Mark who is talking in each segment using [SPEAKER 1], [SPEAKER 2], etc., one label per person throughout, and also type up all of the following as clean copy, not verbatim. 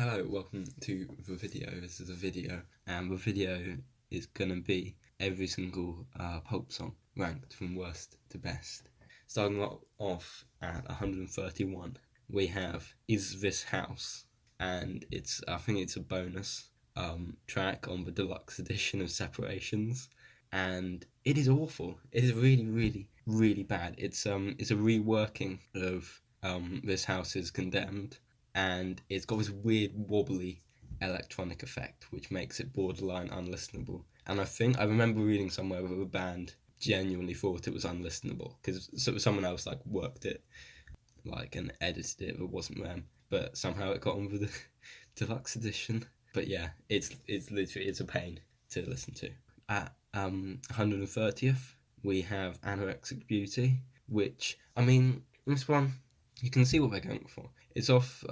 [SPEAKER 1] Hello, welcome to the video. This is a video, and the video is gonna be every single Pulp song ranked from worst to best. Starting off at 131, we have "Is This House," and I think it's a bonus track on the deluxe edition of Separations, and it is awful. It is really, really, really bad. It's a reworking of "This House Is Condemned." And it's got this weird wobbly electronic effect which makes it borderline unlistenable. And I remember reading somewhere that the band genuinely thought it was unlistenable because someone else like worked it and edited it, but wasn't them. But somehow it got on with the deluxe edition. But yeah, it's a pain to listen to. At 130th, we have Anorexic Beauty, which this one you can see what they're going for. It's off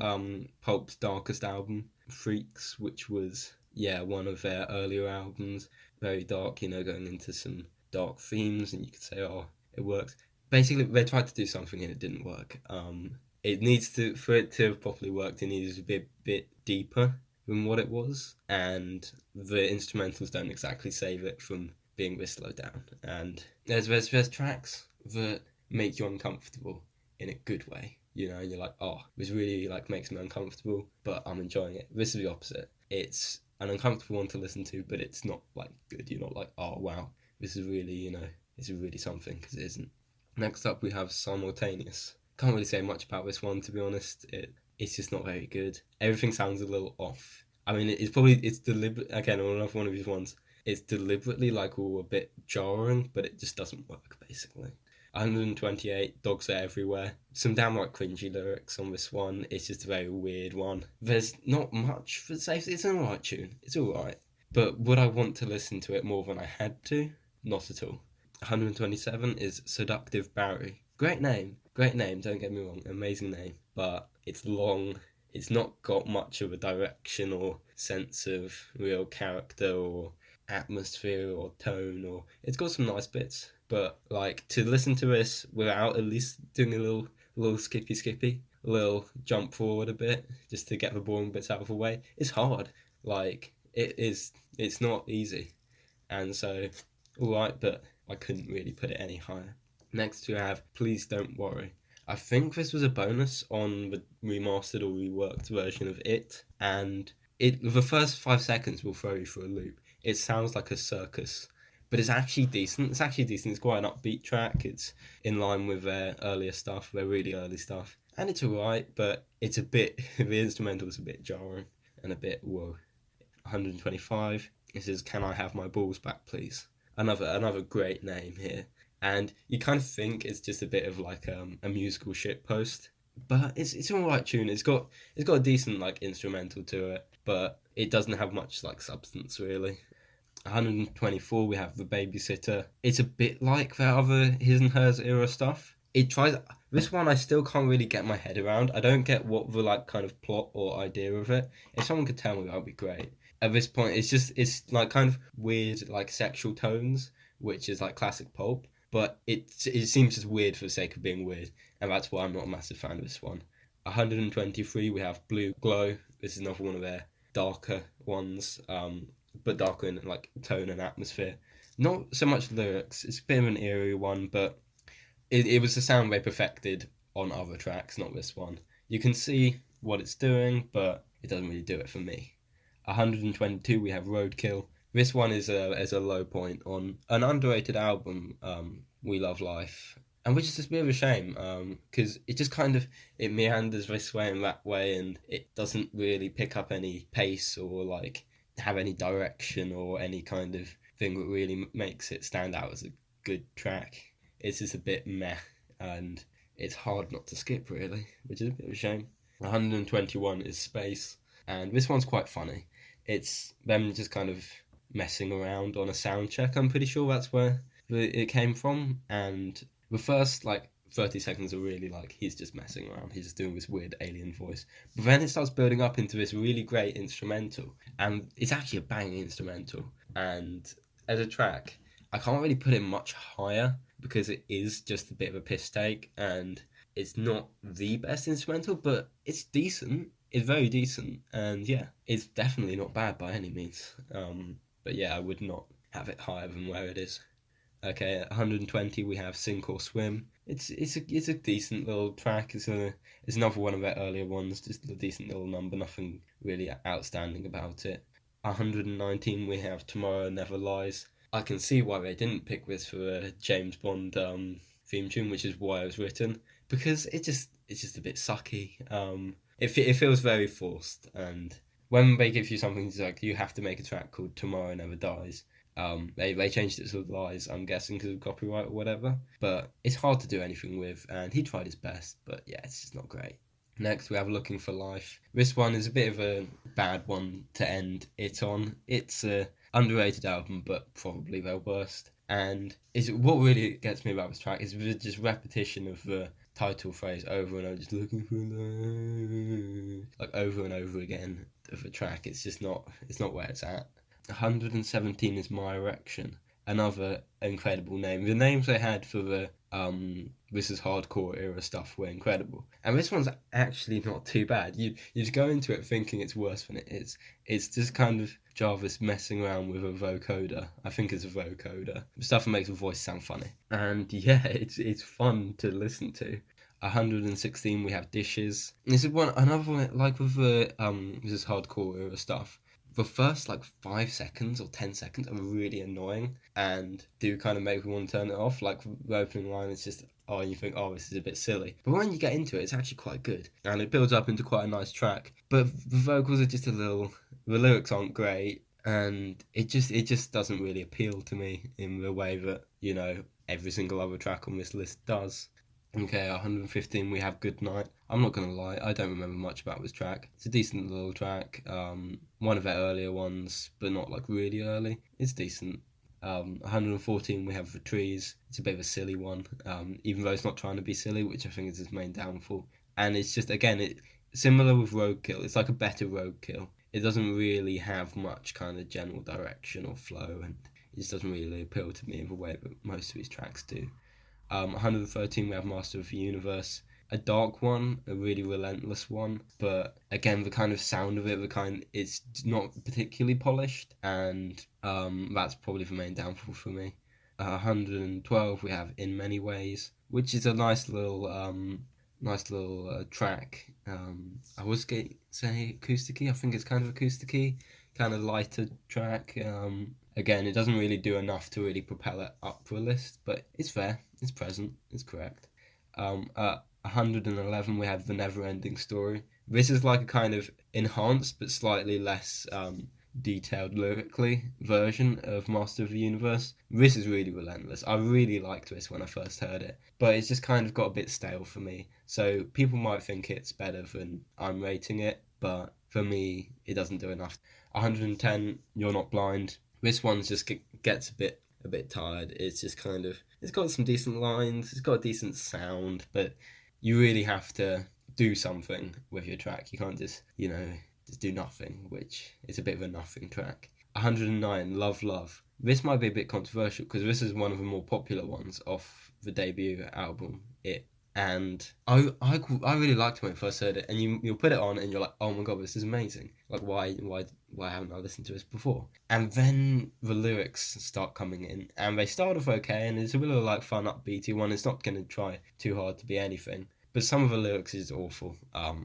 [SPEAKER 1] Pulp's darkest album, Freaks, which was one of their earlier albums. Very dark, going into some dark themes, and you could say, oh, it works. Basically, they tried to do something and it didn't work. For it to have properly worked, it needed to be a bit deeper than what it was, and the instrumentals don't exactly save it from being this low down. And there's tracks that make you uncomfortable in a good way, and you're like, oh, this really makes me uncomfortable, but I'm enjoying it. This is the opposite. It's an uncomfortable one to listen to, but it's not good. You're not like, oh wow, this is really this is really something, because it isn't. Next up we have Simultaneous. Can't really say much about this one, to be honest. It's just not very good. Everything sounds a little off. It's deliberate. Again, on another one of these ones, it's deliberately all a bit jarring, but it just doesn't work basically. 128, Dogs Are Everywhere. Some downright cringy lyrics on this one. It's just a very weird one. There's not much for safety. It's an alright tune. It's alright. But would I want to listen to it more than I had to? Not at all. 127 is Seductive Barry. Great name, don't get me wrong. Amazing name. But it's long. It's not got much of a direction or sense of real character or atmosphere or tone. It's got some nice bits. But to listen to this without at least doing a little skippy, a little jump forward a bit, just to get the boring bits out of the way, it's hard. It's not easy. And so, alright, but I couldn't really put it any higher. Next we have Please Don't Worry. I think this was a bonus on the remastered or reworked version of it, and the first 5 seconds will throw you for a loop. It sounds like a circus, but it's actually decent. It's quite an upbeat track. It's in line with their earlier stuff, their really early stuff, and it's alright, but it's a bit, the instrumental's a bit jarring and a bit whoa. 125, this is Can I Have My Balls Back Please? Another great name here. And you kind of think it's just a bit of a musical shitpost, but it's an alright tune. It's got a decent instrumental to it, but it doesn't have much substance really. 124 we have The Babysitter. It's a bit like their other His and Hers era stuff. This one I still can't really get my head around. I don't get what the kind of plot or idea of it. If someone could tell me, that would be great. At this point it's kind of weird sexual tones, which is classic Pulp, but it seems just weird for the sake of being weird, and that's why I'm not a massive fan of this one. 123 we have Blue Glow. This is another one of their darker ones, but darker in tone and atmosphere. Not so much lyrics. It's a bit of an eerie one, but it was the sound they perfected on other tracks, not this one. You can see what it's doing, but it doesn't really do it for me. 122 we have Roadkill. This one is a low point on an underrated album, We Love Life, and which is just a bit of a shame, because it just it meanders this way and that way, and it doesn't really pick up any pace or have any direction or any kind of thing that really makes it stand out as a good track. It's just a bit meh, and it's hard not to skip really, which is a bit of a shame. 121 is Space, and this one's quite funny. It's them just kind of messing around on a sound check. I'm pretty sure that's where it came from, and the first 30 seconds are really he's just messing around, he's just doing this weird alien voice, but then it starts building up into this really great instrumental, and it's actually a banging instrumental. And as a track, I can't really put it much higher because it is just a bit of a piss take, and it's not the best instrumental, but it's decent. is very decent, and yeah, it's definitely not bad by any means. But yeah, I would not have it higher than where it is. Okay, at 120 we have Sink or Swim. It's a decent little track. It's another one of their earlier ones, just a decent little number, nothing really outstanding about it. 119 we have Tomorrow Never Lies. I can see why they didn't pick this for a James Bond theme tune, which is why it was written, because it's just a bit sucky. It feels very forced, and when they give you something like you have to make a track called Tomorrow Never Dies, they changed it to Lies, I'm guessing because of copyright or whatever. But it's hard to do anything with, and he tried his best, but yeah, it's just not great. Next, we have Looking for Life. This one is a bit of a bad one to end it on. It's a underrated album, but probably their worst. And what really gets me about this track is the just repetition of the title phrase over and over, just looking for life, like over and over again of a track. It's not where it's at. 117 is My Erection, another incredible name. The names they had for the This Is Hardcore era stuff were incredible, and this one's actually not too bad. You just go into it thinking it's worse than it is. It's just kind of Jarvis messing around with a vocoder. I think it's a vocoder, stuff that makes the voice sound funny, and yeah, it's fun to listen to. 116 we have Dishes. This is another one like with the This Is Hardcore era stuff. The first like 5 seconds or 10 seconds are really annoying and do kind of make me want to turn it off. Like the opening line is just, oh, you think, oh, this is a bit silly. But when you get into it, it's actually quite good. And it builds up into quite a nice track. But the vocals are just the lyrics aren't great. And it just doesn't really appeal to me in the way that, every single other track on this list does. Okay, 115 we have Goodnight. I'm not gonna lie, I don't remember much about this track. It's a decent little track, one of their earlier ones, but not like really early. It's decent. 114 we have The Trees. It's a bit of a silly one, even though it's not trying to be silly, which I think is its main downfall. And it's just, again, similar with Roadkill. It's like a better Roadkill. It doesn't really have much kind of general direction or flow, and it just doesn't really appeal to me in the way that most of these tracks do. 113 we have Master of the Universe, a dark one, a really relentless one, but again the kind of sound of it, it's not particularly polished, and that's probably the main downfall for me. 112 we have In Many Ways, which is a nice little track. I was going to say acousticy. I think it's kind of acousticy, kind of lighter track. Again, it doesn't really do enough to really propel it up the list, but it's fair, it's present, it's correct. At 111 we have The Never Ending Story. This is like a kind of enhanced but slightly less detailed lyrically version of Master of the Universe. This is really relentless. I really liked this when I first heard it, but it's just kind of got a bit stale for me. So people might think it's better than I'm rating it, but for me it doesn't do enough. 110 You're Not Blind. This one just gets a bit tired. It's just kind of, it's got some decent lines, it's got a decent sound, but you really have to do something with your track. You can't just do nothing, which is a bit of a nothing track. 109 Love Love. This might be a bit controversial because this is one of the more popular ones off the debut album, and I really liked it when I first heard it, and you'll put it on and you're like, oh my god, this is amazing. Like, why haven't I listened to this before? And then the lyrics start coming in, and they start off okay, and it's a little like fun, upbeaty one. It's not going to try too hard to be anything, but some of the lyrics is awful.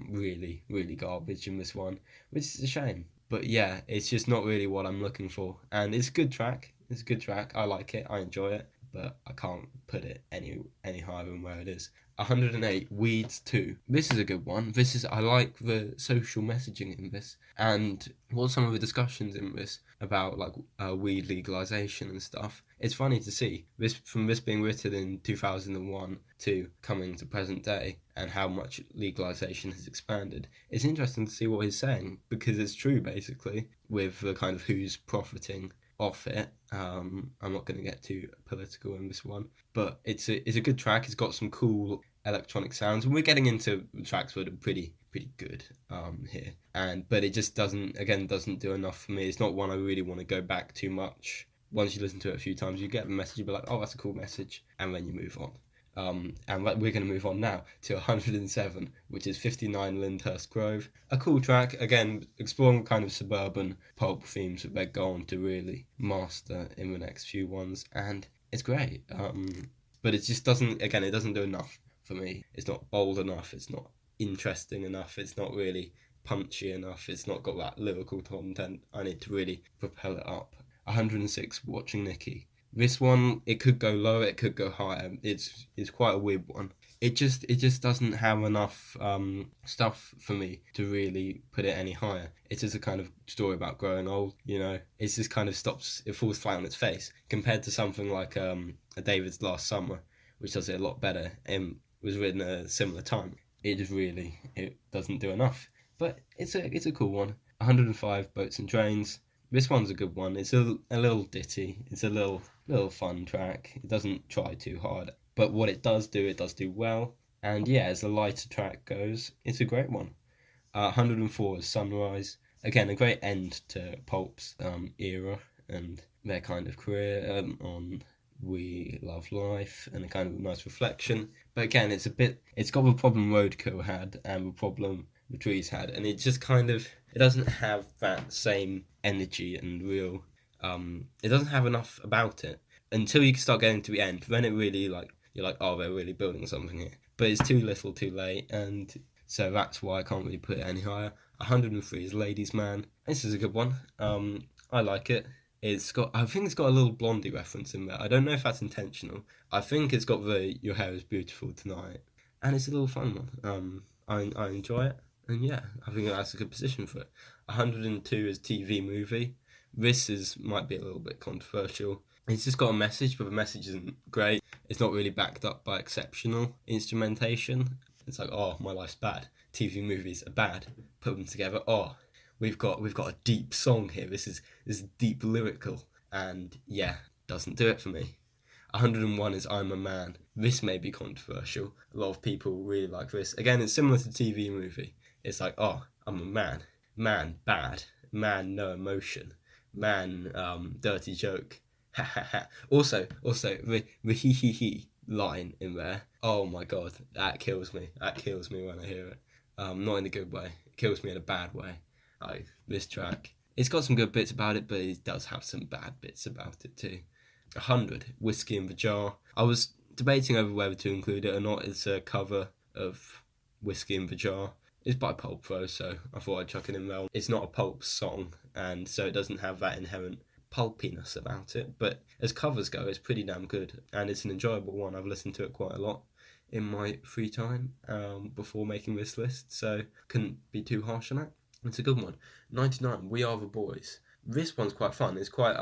[SPEAKER 1] Really, really garbage in this one, which is a shame. But yeah, it's just not really what I'm looking for, and it's a good track. It's a good track. I like it. I enjoy it, but I can't put it any higher than where it is. 108 Weeds 2. This is a good one. I like the social messaging in this, and what some of the discussions in this about like weed legalization and stuff. It's funny to see this being written in 2001 to coming to present day, and how much legalization has expanded. It's interesting to see what he's saying, because it's true basically with the kind of who's profiting off it. I'm not going to get too political in this one, but it's a good track. It's got some cool electronic sounds, and we're getting into tracks that are pretty good here, but it just doesn't do enough for me. It's not one I really want to go back too much. Once you listen to it a few times, you get the message, you be like, oh, that's a cool message, and then you move on. And we're going to move on now to 107, which is 59 Lyndhurst Grove. A cool track, again, exploring kind of suburban pulp themes that they're going to really master in the next few ones, and it's great. But it just doesn't, again, it doesn't do enough for me. It's not bold enough, it's not interesting enough, it's not really punchy enough, it's not got that lyrical content. I need to really propel it up. 106, Watching Nicky. This one, it could go lower, it could go higher. It's quite a weird one. It just doesn't have enough stuff for me to really put it any higher. It's just a kind of story about growing old, you know. It just kind of stops, it falls flat on its face compared to something like a David's Last Summer, which does it a lot better and was written at a similar time. It doesn't do enough, but it's a cool one. 105, Boats and Trains. This one's a good one. It's a little ditty. It's a little fun track. It doesn't try too hard, but what it does do well. And yeah, as the lighter track goes, it's a great one. 104 is Sunrise. Again, a great end to Pulp's era and their kind of career on We Love Life, and a kind of nice reflection. But again, it's got the problem ROADKILL had and the problem the Trees had, and it just kind of, it doesn't have that same energy and real, it doesn't have enough about it until you start getting to the end. Then it really, like, you're like, oh, they're really building something here. But it's too little too late, and so that's why I can't really put it any higher. 103 is Ladies Man. This is a good one. I like it. I think it's got a little Blondie reference in there. I don't know if that's intentional. I think it's got the Your Hair Is Beautiful Tonight, and it's a little fun one. I enjoy it, and yeah, I think that's a good position for it. 102 is TV Movie. This might be a little bit controversial. It's just got a message, but the message isn't great. It's not really backed up by exceptional instrumentation. It's like, oh, my life's bad. TV movies are bad. Put them together. Oh, we've got a deep song here. This is deep lyrical, and yeah, doesn't do it for me. 101 is I'm a Man. This may be controversial. A lot of people really like this. Again, it's similar to TV Movie. It's like, oh, I'm a man. Man, bad. Man, no emotion. Man, dirty joke. Ha ha ha. Also, the he he he line in there. Oh my god, that kills me. That kills me when I hear it. Not in a good way. It kills me in a bad way. Like, this track. It's got some good bits about it, but it does have some bad bits about it too. 100, Whiskey in the Jar. I was debating over whether to include it or not. It's a cover of Whiskey in the Jar. It's by Pulp though, so I thought I'd chuck it in there. It's not a Pulp song, and so it doesn't have that inherent pulpiness about it, but as covers go, it's pretty damn good, and it's an enjoyable one. I've listened to it quite a lot in my free time before making this list, so couldn't be too harsh on it. It's a good one. 99, We Are the Boys. This one's quite fun. It's quite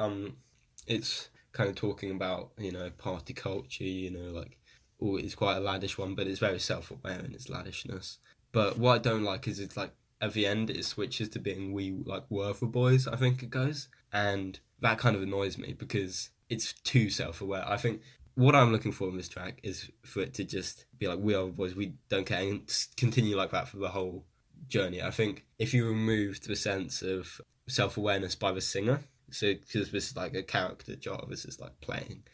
[SPEAKER 1] it's kind of talking about, you know, party culture, you know, like, oh, it's quite a laddish one, but it's very self-aware in its laddishness. But what I don't like is it's like at the end it switches to being we like were the boys, I think it goes, and that kind of annoys me because it's too self-aware. I think what I'm looking for in this track is for it to just be like, we are the boys, we don't care, and continue like that for the whole journey. I think if you removed the sense of self-awareness by the singer, so because this is like a character Jarvis is like playing,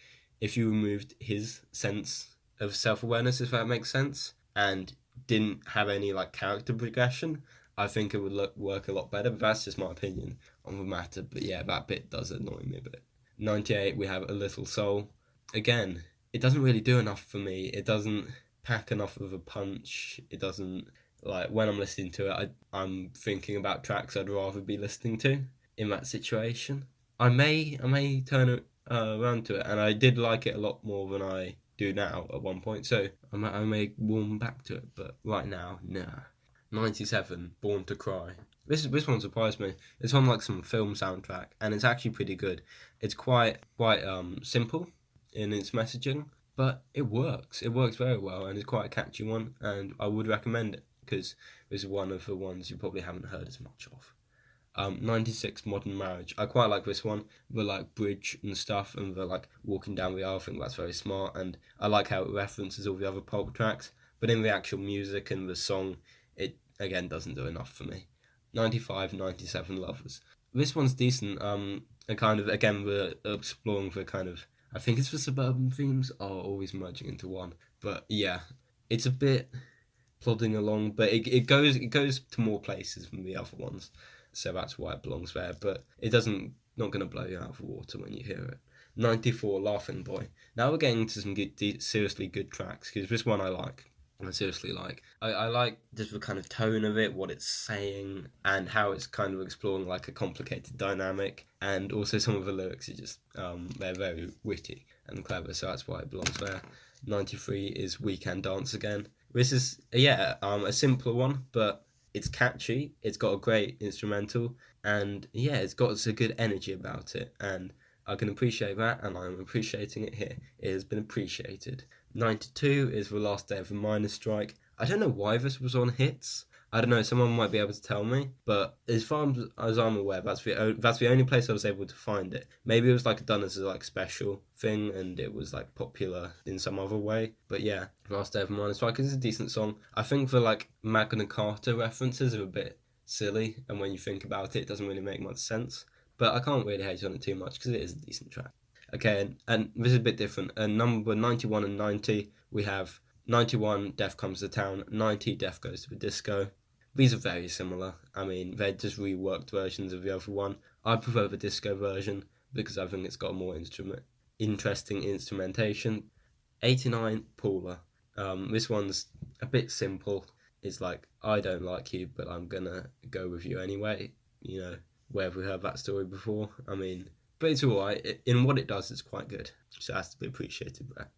[SPEAKER 1] if you removed his sense of self-awareness, if that makes sense, and didn't have any like character progression, I think it would work a lot better. But that's just my opinion on the matter. But yeah, that bit does annoy me a bit. 98, we have A Little Soul. Again, it doesn't really do enough for me. It doesn't pack enough of a punch. It doesn't, like, when I'm listening to it, I'm thinking about tracks I'd rather be listening to in that situation. I may turn it around to it, and I did like it a lot more than I do now at one point, so I may warm back to it, but right now, nah. 97, Born to Cry. This one surprised me. It's on like some film soundtrack, and it's actually pretty good. It's quite simple in its messaging, but it works. It works very well, and it's quite a catchy one, and I would recommend it because this is one of the ones you probably haven't heard as much of. 96, Modern Marriage. I quite like this one. The like bridge and stuff, and the like walking down the aisle. I think that's very smart, and I like how it references all the other Pulp tracks. But in the actual music and the song, it again doesn't do enough for me. 95, 97, Lovers. This one's decent. And kind of again we're exploring the kind of I think it's the suburban themes are always merging into one. But yeah, it's a bit plodding along, but it goes to more places than the other ones, so that's why it belongs there. But it doesn't not going to blow you out of the water when you hear it. 94, Laughing Boy. Now we're getting to some seriously good tracks, because this one I like. I seriously like. I like just the kind of tone of it, what it's saying, and how it's kind of exploring like a complicated dynamic, and also some of the lyrics are just they're very witty and clever, so that's why it belongs there. 93 is We Can Dance Again. This is a simpler one, but it's catchy. It's got a great instrumental, and yeah, it's got a good energy about it, and I can appreciate that, and I'm appreciating it here. It has been appreciated. 92 is The Last Day of the Miners' Strike. I don't know why this was on hits. I don't know, someone might be able to tell me, but as far as I'm aware, that's the only place I was able to find it. Maybe it was like done as a like special thing, and it was like popular in some other way. But yeah, Last Day of the Miners' Strike is a decent song. I think the like Magna Carta references are a bit silly, and when you think about it, it doesn't really make much sense. But I can't really hate on it too much because it is a decent track. Okay, and this is a bit different. Number 91 and 90, we have 91, Death Comes to Town, 90, Death Goes to the Disco. These are very similar. I mean, they're just reworked versions of the other one. I prefer the disco version because I think it's got more interesting instrumentation. 89, Paula. This one's a bit simple. It's like, I don't like you, but I'm gonna go with you anyway. You know, where have we heard that story before? I mean, but it's alright. In what it does, it's quite good. So it has to be appreciated there.